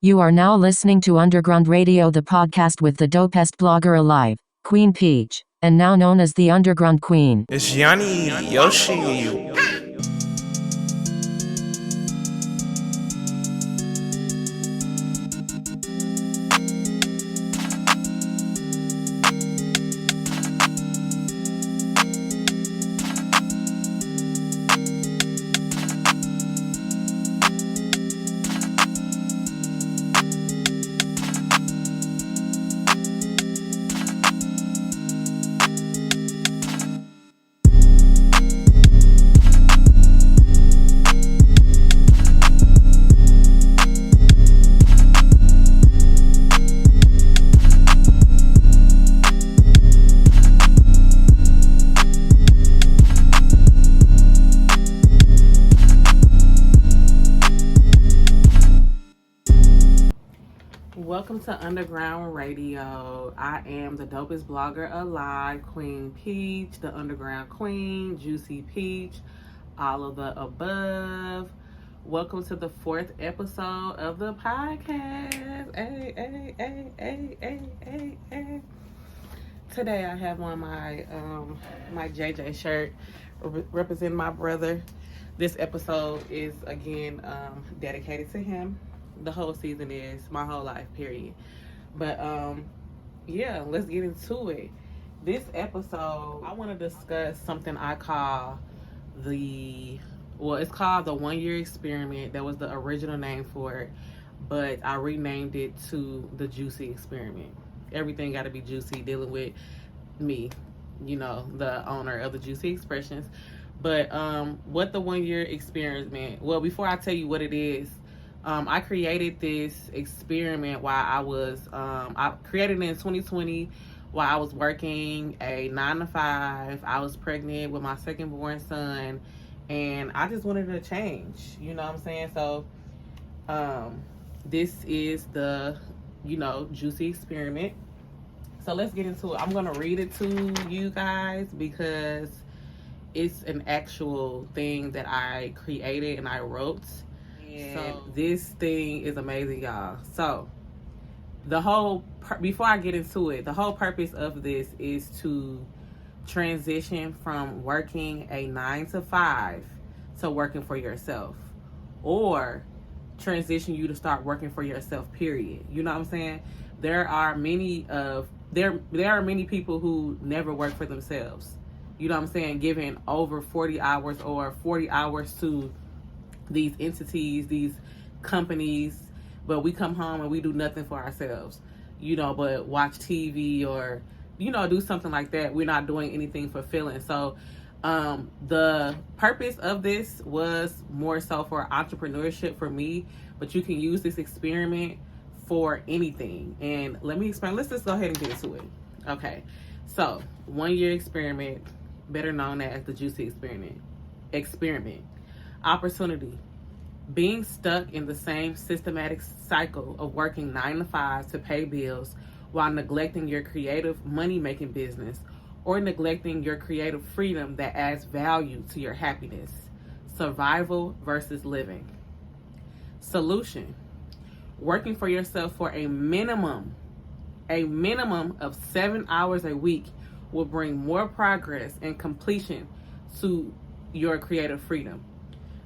You are now listening to Underground Radio, the podcast with the Dopest Blogger Alive, Queen Peach, and now known as the Underground Queen. It's Yanni Yoshi. Welcome to Underground Radio. I am the Dopest Blogger Alive, Queen Peach, the Underground Queen, Juicy Peach, all of the above. Welcome to the 4th episode of the podcast. Hey. Today I have on my my JJ shirt representing my brother. This episode is again dedicated to him. The whole season is my whole life, period. But yeah, let's get into it. This episode, I want to discuss something I call it's called the 1 year experiment. That was the original name for it, but I renamed it to the Juicy Experiment. Everything got to be juicy, dealing with me, the owner of the Juicy Expressions. But what the 1 year experiment, well, before I tell you what it is, I created this experiment while I created it in 2020 while I was working a 9-to-5. I was pregnant with my second born son, and I just wanted to change, you know what I'm saying? So, this is the, Juicy Experiment. So let's get into it. I'm going to read it to you guys because it's an actual thing that I created and I wrote. So this thing is amazing, y'all. So before I get into it, the whole purpose of this is to transition from working a 9-to-5 to working for yourself, or transition you to start working for yourself, period. You know what I'm saying? There are many people who never work for themselves. You know what I'm saying? Giving over 40 hours or 40 hours to these entities, these companies, but we come home and we do nothing for ourselves, but watch TV or, do something like that. We're not doing anything fulfilling. So the purpose of this was more so for entrepreneurship for me, but you can use this experiment for anything. And let me explain. Let's just go ahead and get into it. Okay. So 1 year experiment, better known as the Juicy Experiment. Opportunity. Being stuck in the same systematic cycle of working 9-to-5 to pay bills while neglecting your creative money-making business, or neglecting your creative freedom that adds value to your happiness. Survival versus living. Solution. Working for yourself for a minimum of 7 hours a week will bring more progress and completion to your creative freedom.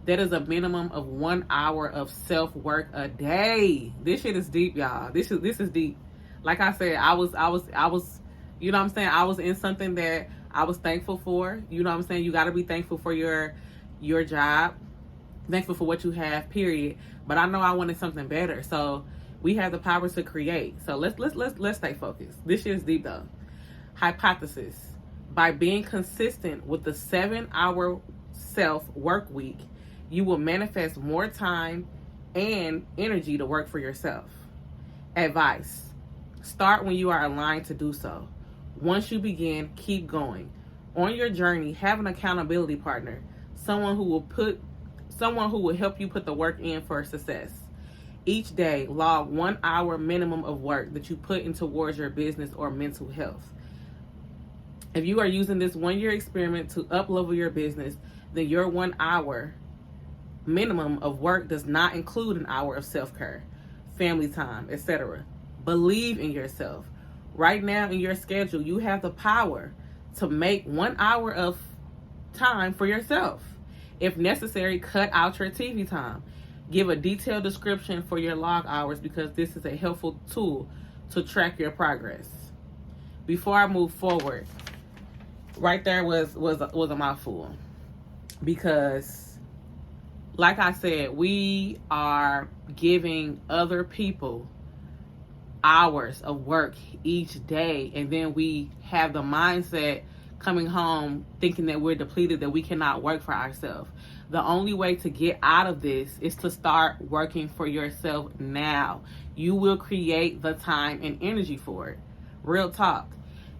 That is a minimum of 1 hour of self-work a day. This shit is deep, y'all. This is deep. Like I said, I was, you know what I'm saying? I was in something that I was thankful for. You know what I'm saying? You got to be thankful for your job. Thankful for what you have, period. But I know I wanted something better. So we have the power to create. So let's stay focused. This shit is deep though. Hypothesis. By being consistent with the 7-hour self-work week, you will manifest more time and energy to work for yourself. Advice. Start when you are aligned to do so. Once you begin, keep going. On your journey, have an accountability partner, someone who will help you put the work in for success. Each day, log 1 hour minimum of work that you put in towards your business or mental health. If you are using this 1 year experiment to up-level your business, then your 1 hour minimum of work does not include an hour of self-care. family time, etc. Believe in yourself. Right now in your schedule, you have the power to make 1 hour of time for yourself. If necessary, cut out your TV time. Give a detailed description for your log hours, because this is a helpful tool to track your progress. Before I move forward, right there was a mouthful, because like I said, we are giving other people hours of work each day, and then we have the mindset coming home thinking that we're depleted, that we cannot work for ourselves. The only way to get out of this is to start working for yourself now. You will create the time and energy for it. Real talk.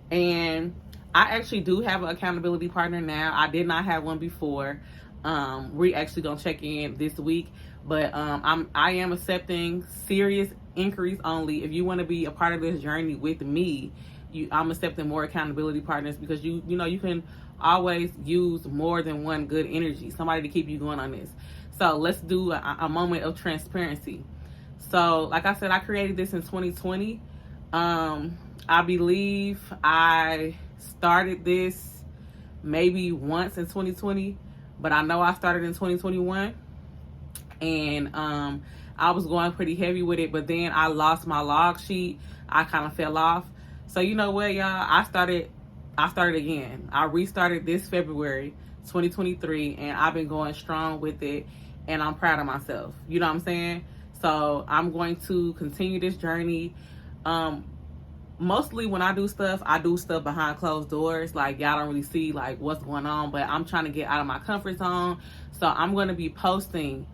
And I actually do have an accountability partner now. I did not have one before. We actually gonna check in this week, but I am accepting serious inquiries only. If you want to be a part of this journey with me, I'm accepting more accountability partners, because you can always use more than one good energy, somebody to keep you going on this. So let's do a moment of transparency. So like I said, I created this in 2020. I believe I started this maybe once in 2020, but I know I started in 2021, and I was going pretty heavy with it, but then I lost my log sheet. I kind of fell off. So you know what, y'all? I started again. I restarted this February 2023, and I've been going strong with it, and I'm proud of myself. You know what I'm saying? So I'm going to continue this journey. Mostly when I do stuff behind closed doors. Like, y'all don't really see like what's going on, but I'm trying to get out of my comfort zone. So I'm going to be posting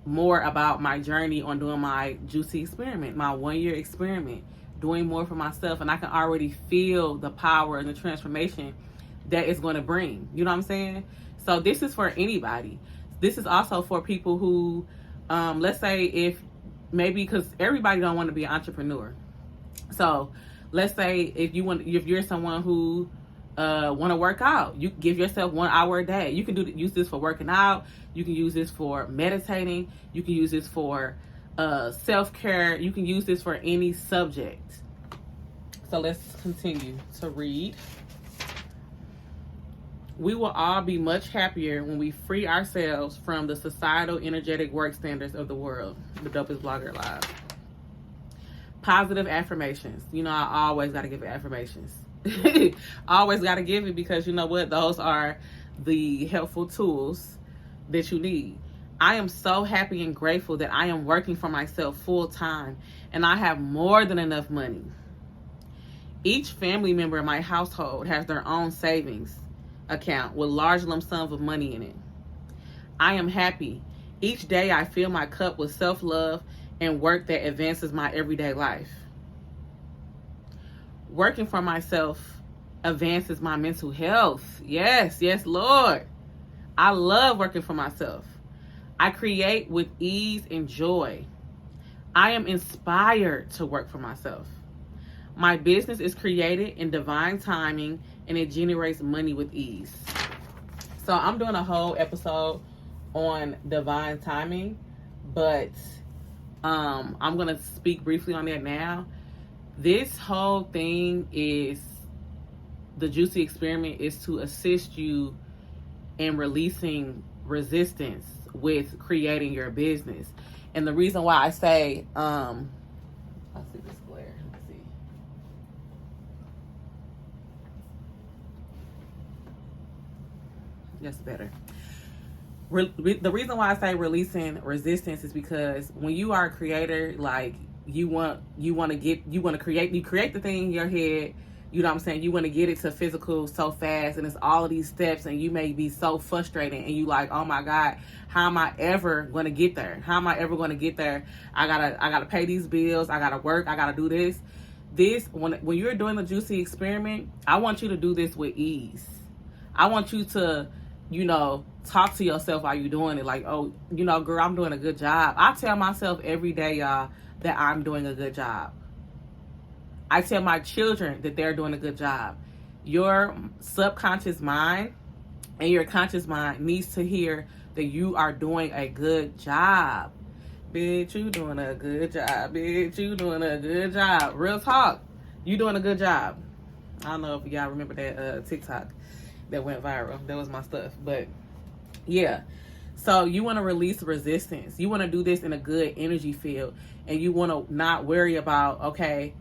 more about my journey on doing my juicy experiment, my 1-year experiment, doing more for myself. And I can already feel the power and the transformation that it's going to bring. You know what I'm saying? So this is for anybody. This is also for people who, let's say if maybe, because everybody don't want to be an entrepreneur. So let's say if you're someone who want to work out, you give yourself 1 hour a day. You can use this for working out. You can use this for meditating. You can use this for self-care. You can use this for any subject. So let's continue to read. We will all be much happier when we free ourselves from the societal energetic work standards of the world. The Dopest Blogger Alive. Positive affirmations. You know, I always got to give affirmations. Always got to give it, because you know what? Those are the helpful tools that you need. I am so happy and grateful that I am working for myself full time, and I have more than enough money. Each family member in my household has their own savings account with large lump sums of money in it. I am happy. Each day I fill my cup with self-love and work that advances my everyday life. Working for myself advances my mental health. Yes, Lord. I love working for myself. I create with ease and joy. I am inspired to work for myself. My business is created in divine timing, and it generates money with ease. So I'm doing a whole episode on divine timing, but I'm going to speak briefly on that now. This whole thing is, the Juicy Experiment is to assist you in releasing resistance with creating your business. And the reason why I say, I see this glare. Let's see. That's better. The reason why I say releasing resistance is because when you are a creator, like you create the thing in your head. You know what I'm saying? You want to get it to physical so fast, and it's all of these steps, and you may be so frustrated, and you like, oh my God, how am I ever going to get there? How am I ever going to get there? I gotta pay these bills. I gotta work. I gotta do this. When you're doing the Juicy Experiment, I want you to do this with ease. I want you to, talk to yourself while you're doing it. Like, oh, girl, I'm doing a good job. I tell myself every day, y'all, that I'm doing a good job. I tell my children that they're doing a good job. Your subconscious mind and your conscious mind needs to hear that you are doing a good job. Bitch, you doing a good job. Bitch, you doing a good job. Real talk. You doing a good job. I don't know if y'all remember that TikTok that went viral. That was my stuff. But yeah. So you want to release resistance. You want to do this in a good energy field. And you want to not worry about, okay,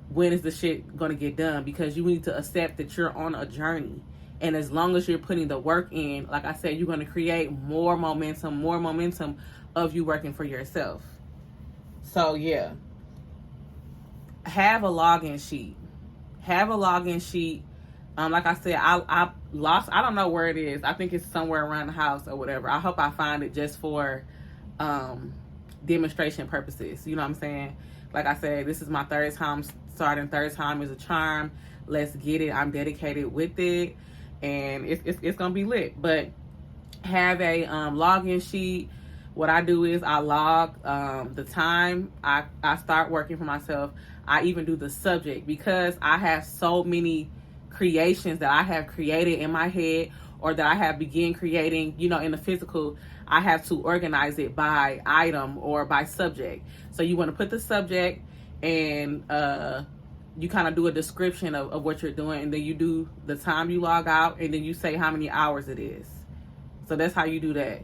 when is the shit going to get done? Because you need to accept that you're on a journey. And as long as you're putting the work in, like I said, you're going to create more momentum of you working for yourself. So yeah. Have a login sheet. Like I said, I lost, I don't know where it is. I think it's somewhere around the house or whatever. I hope I find it just for demonstration purposes. You know what I'm saying? Like I said, this is my third time starting. Third time is a charm. Let's get it. I'm dedicated with it. And it's going to be lit. But have a login sheet. What I do is I log the time I start working for myself. I even do the subject because I have so many creations that I have created in my head or that I have begun creating, in the physical. I have to organize it by item or by subject. So you want to put the subject and you kind of do a description of what you're doing, and then you do the time you log out, and then you say how many hours it is. So that's how you do that.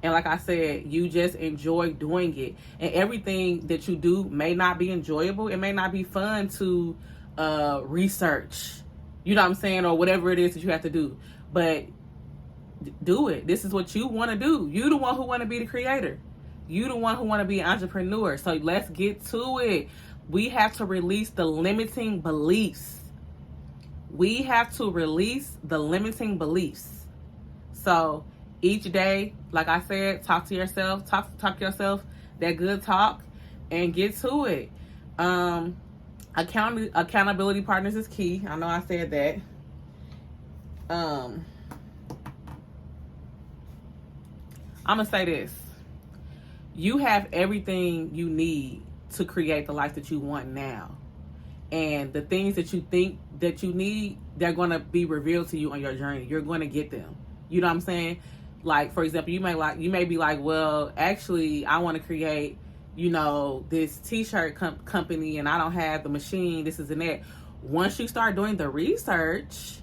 And like I said, you just enjoy doing it. And everything that you do may not be enjoyable. It may not be fun to research. You know what I'm saying? Or whatever it is that you have to do. But do it. This is what you want to do. You the one who want to be the creator. You the one who want to be an entrepreneur. So let's get to it. We have to release the limiting beliefs. So each day, like I said, talk to yourself that good talk and get to it. Accountability partners is key. I know I said that. I'm gonna say this. You have everything you need to create the life that you want now. And the things that you think that you need, they're gonna be revealed to you on your journey. You're gonna get them. You know what I'm saying? Like, for example, you may be like, well, actually, I want to create, this t-shirt company, and I don't have the machine, this is and that. Once you start doing the research,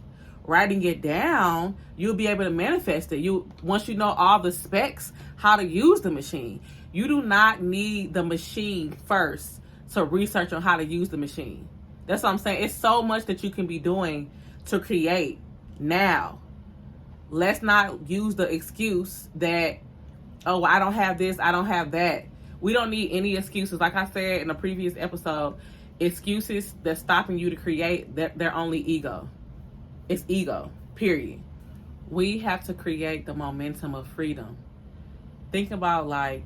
writing it down, you'll be able to manifest it. Once you know all the specs, how to use the machine. You do not need the machine first to research on how to use the machine. That's what I'm saying. It's so much that you can be doing to create now. Let's not use the excuse that, oh, I don't have this, I don't have that. We don't need any excuses. Like I said in a previous episode, excuses that's stopping you to create, they're only ego. It's ego, period. We have to create the momentum of freedom. Think about like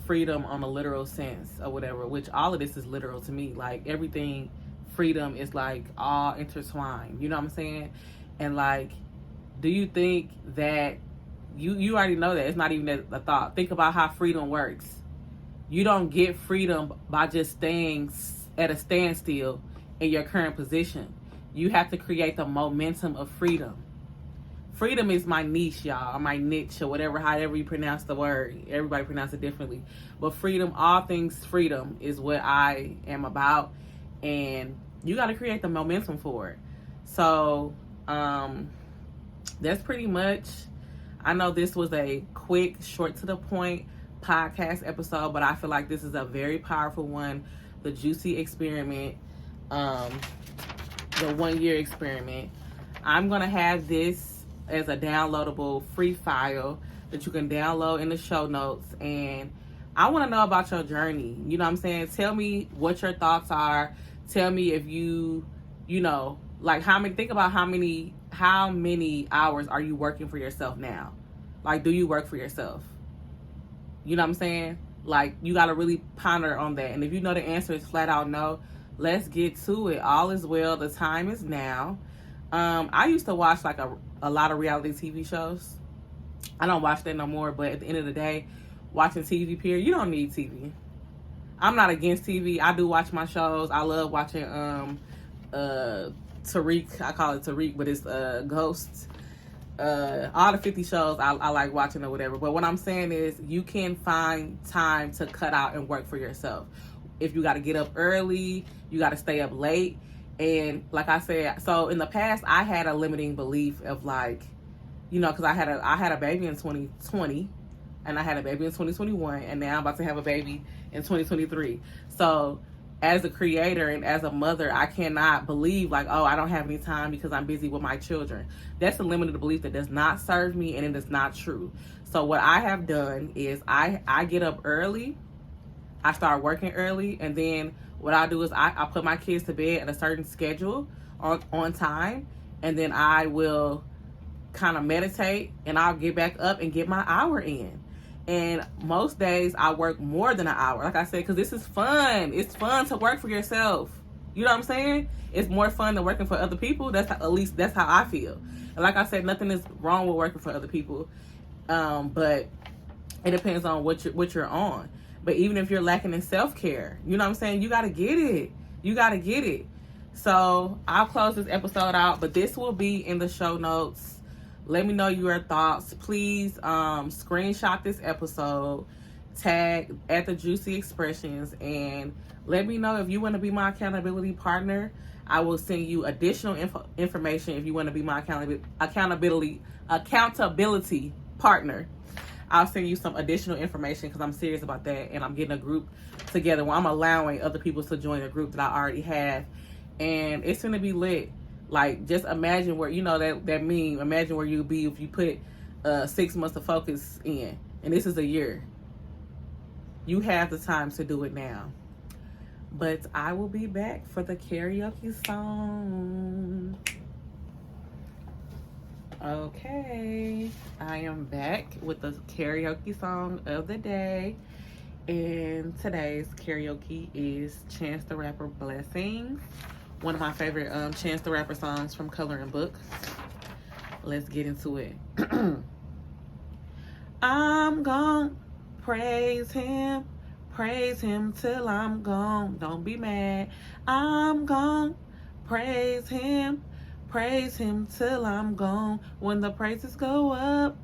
freedom on a literal sense or whatever, which all of this is literal to me. Like everything, freedom is like all intertwined. You know what I'm saying? And like, do you think that you already know that it's not even a thought? Think about how freedom works. You don't get freedom by just staying at a standstill in your current position. You have to create the momentum of freedom. Freedom is my niche, y'all, or my niche, or however you pronounce the word. Everybody pronounces it differently. But freedom, all things freedom is what I am about. And you got to create the momentum for it. So, that's pretty much, I know this was a quick, short to the point podcast episode, but I feel like this is a very powerful one. The Juicy Experiment, the 1 year experiment. I'm going to have this as a downloadable free file that you can download in the show notes. And I want to know about your journey. You know what I'm saying? Tell me what your thoughts are. Tell me if like think about how many hours are you working for yourself now? Like, do you work for yourself? You know what I'm saying? Like, you got to really ponder on that. And if you know the answer is flat out no, let's get to it. All is well. The time is now. I used to watch like a lot of reality TV shows. I don't watch that no more, but at the end of the day, watching TV, period, you don't need TV. I'm not against TV. I do watch my shows. I love watching Tariq. I call it Tariq, but it's Ghosts. all the 50 shows I like watching or whatever. But what I'm saying is you can find time to cut out and work for yourself. If you got to get up early, you got to stay up late. And like I said, so in the past, I had a limiting belief of like, because I had a baby in 2020 and I had a baby in 2021 and now I'm about to have a baby in 2023. So as a creator and as a mother, I cannot believe like, oh, I don't have any time because I'm busy with my children. That's a limited belief that does not serve me, and it is not true. So what I have done is I get up early, I start working early, and then what I do is I put my kids to bed at a certain schedule on time, and then I will kind of meditate and I'll get back up and get my hour in. And most days I work more than an hour, like I said, because this is fun. It's fun to work for yourself. You know what I'm saying? It's more fun than working for other people. At least that's how I feel. And like I said, nothing is wrong with working for other people, but it depends on what you're on. But even if you're lacking in self-care, you know what I'm saying? You got to get it. You got to get it. So I'll close this episode out, but this will be in the show notes. Let me know your thoughts. Please screenshot this episode, tag at the Juicy Expressions, and let me know if you want to be my accountability partner. I will send you additional information if you want to be my accountability partner. I'll send you some additional information because I'm serious about that, and I'm getting a group together where I'm allowing other people to join a group that I already have, and it's going to be lit. Like, just imagine where, that meme, imagine where you'd be if you put 6 months of focus in, and this is a year. You have the time to do it now. But I will be back for the karaoke song. Okay, I am back with the karaoke song of the day. And today's karaoke is Chance the Rapper Blessings. One of my favorite Chance the Rapper songs from Coloring Book. Let's get into it. I'm gonna praise him till I'm gone. Don't be mad. I'm gonna praise him till I'm gone. When the praises go up,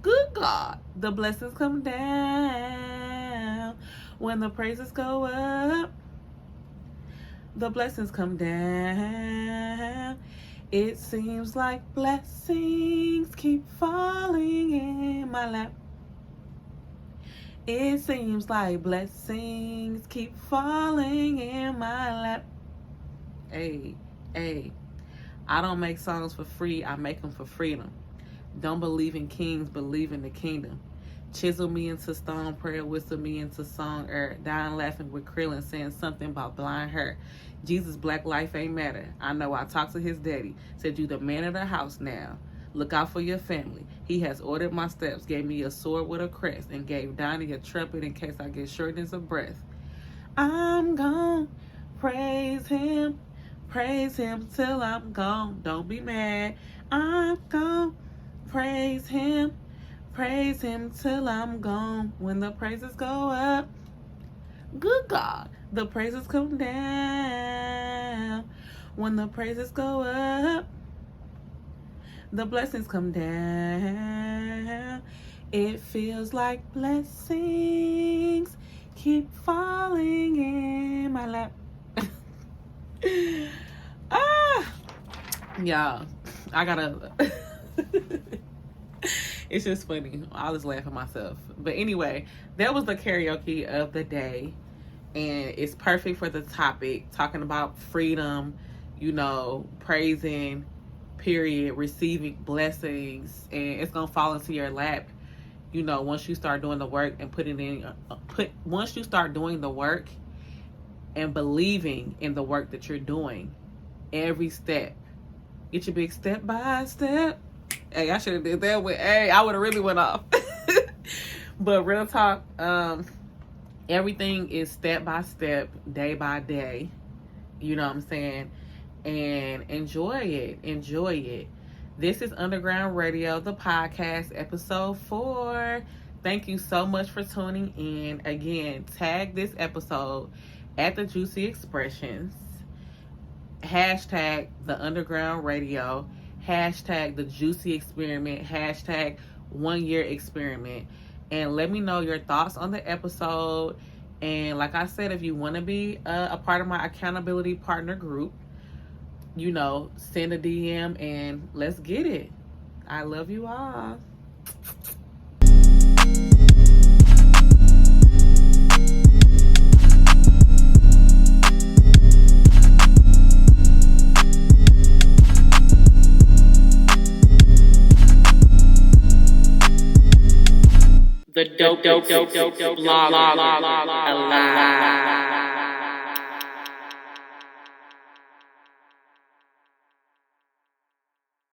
good God, the blessings come down. When the praises go up, the blessings come down. It seems like blessings keep falling in my lap. It seems like blessings keep falling in my lap. Hey, I don't make songs for free. I make them for freedom. Don't believe in kings, believe in the kingdom. Chisel me into stone, prayer whistle me into song, dying laughing with Krillin, saying something about blind hair. Jesus' black life ain't matter. I know I talked to his daddy, said you the man of the house now. Look out for your family. He has ordered my steps, gave me a sword with a crest, and gave Donnie a trumpet in case I get shortness of breath. I'm gonna praise him till I'm gone. Don't be mad. I'm gonna praise him till I'm gone. When the praises go up, good God, the praises come down. When the praises go up, the blessings come down. It feels like blessings keep falling in my lap. Y'all, I gotta it's just funny. I was laughing myself. But anyway, that was the karaoke of the day, and it's perfect for the topic, talking about freedom, praising, period, receiving blessings, and it's gonna fall into your lap, once you start doing the work and once you start doing the work and believing in the work that you're doing, every step. Get your big step by step. Hey, I should have did that with, I would have really went off. But real talk, everything is step by step, day by day. You know what I'm saying? And enjoy it. This is Underground Radio, the podcast, episode 4. Thank you so much for tuning in. Again, tag this episode at the Juicy Expressions. Hashtag the Underground Radio. hashtag the juicy experiment, hashtag 1 year experiment, and let me know your thoughts on the episode. And like I said, if you want to be a part of my accountability partner group, send a DM and let's get it. I love you all. The Dopest Blogger Alive.